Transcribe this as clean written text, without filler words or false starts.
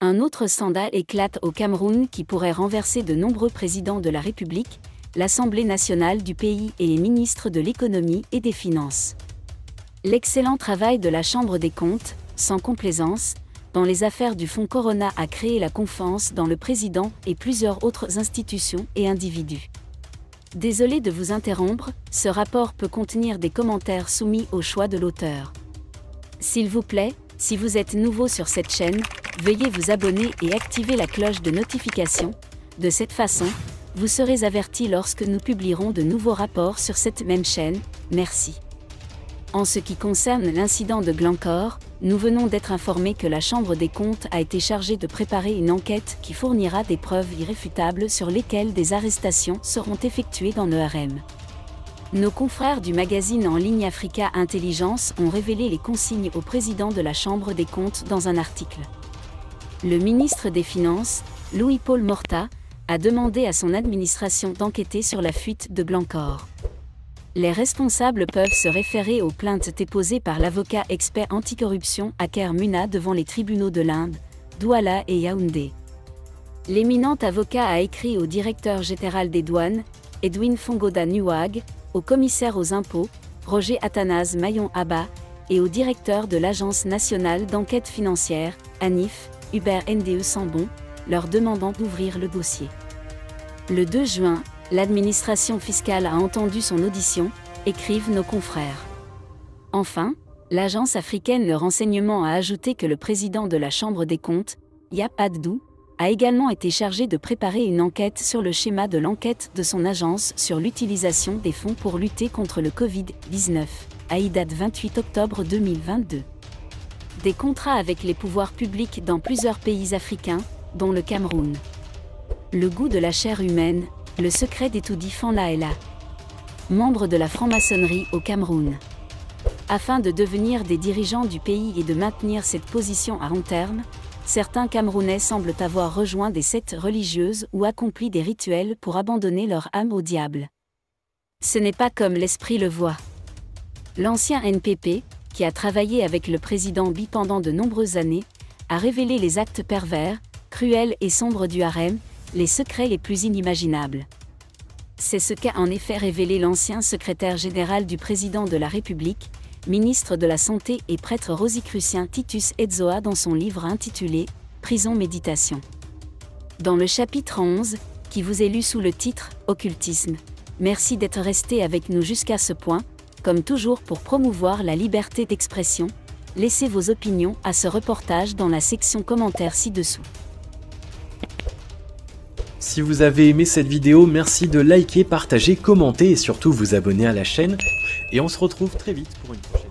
Un autre scandale éclate au Cameroun qui pourrait renverser de nombreux présidents de la République, l'Assemblée nationale du pays et les ministres de l'économie et des finances. L'excellent travail de la Chambre des comptes, sans complaisance, dans les affaires du fonds Corona a créé la confiance dans le président et plusieurs autres institutions et individus. Désolé de vous interrompre, ce rapport peut contenir des commentaires soumis au choix de l'auteur. S'il vous plaît, si vous êtes nouveau sur cette chaîne, veuillez vous abonner et activer la cloche de notification. De cette façon, vous serez averti lorsque nous publierons de nouveaux rapports sur cette même chaîne. Merci. En ce qui concerne l'incident de Glencore, nous venons d'être informés que la Chambre des comptes a été chargée de préparer une enquête qui fournira des preuves irréfutables sur lesquelles des arrestations seront effectuées dans l'ERM. Nos confrères du magazine en ligne Africa Intelligence ont révélé les consignes au président de la Chambre des comptes dans un article. Le ministre des Finances, Louis-Paul Morta, a demandé à son administration d'enquêter sur la fuite de Glencore. Les responsables peuvent se référer aux plaintes déposées par l'avocat expert anticorruption Aker Muna devant les tribunaux de l'Inde, Douala et Yaoundé. L'éminent avocat a écrit au directeur général des douanes, Edwin Fongoda Nuwag, au commissaire aux impôts, Roger Athanase Mayon Abba, et au directeur de l'Agence nationale d'enquête financière, ANIF, Hubert Nde Sambon, leur demandant d'ouvrir le dossier. Le 2 juin, l'administration fiscale a entendu son audition, écrivent nos confrères. Enfin, l'agence africaine de renseignement a ajouté que le président de la Chambre des comptes, Yap Addou, a également été chargé de préparer une enquête sur le schéma de l'enquête de son agence sur l'utilisation des fonds pour lutter contre le Covid-19, date 28 octobre 2022. Des contrats avec les pouvoirs publics dans plusieurs pays africains, dont le Cameroun. Le goût de la chair humaine, le secret d'Etoudi Fanlaela. Membre de la franc-maçonnerie au Cameroun. Afin de devenir des dirigeants du pays et de maintenir cette position à long terme, certains Camerounais semblent avoir rejoint des sectes religieuses ou accompli des rituels pour abandonner leur âme au diable. Ce n'est pas comme l'esprit le voit. L'ancien NPP, qui a travaillé avec le président Bi pendant de nombreuses années, a révélé les actes pervers, cruels et sombres du harem, les secrets les plus inimaginables. C'est ce qu'a en effet révélé l'ancien secrétaire général du président de la République, ministre de la Santé et prêtre rosicrucien Titus Edzoa dans son livre intitulé « Prison Méditation ». Dans le chapitre 11, qui vous est lu sous le titre « Occultisme », merci d'être resté avec nous jusqu'à ce point. Comme toujours pour promouvoir la liberté d'expression, laissez vos opinions à ce reportage dans la section commentaires ci-dessous. Si vous avez aimé cette vidéo, merci de liker, partager, commenter et surtout vous abonner à la chaîne. Et on se retrouve très vite pour une prochaine.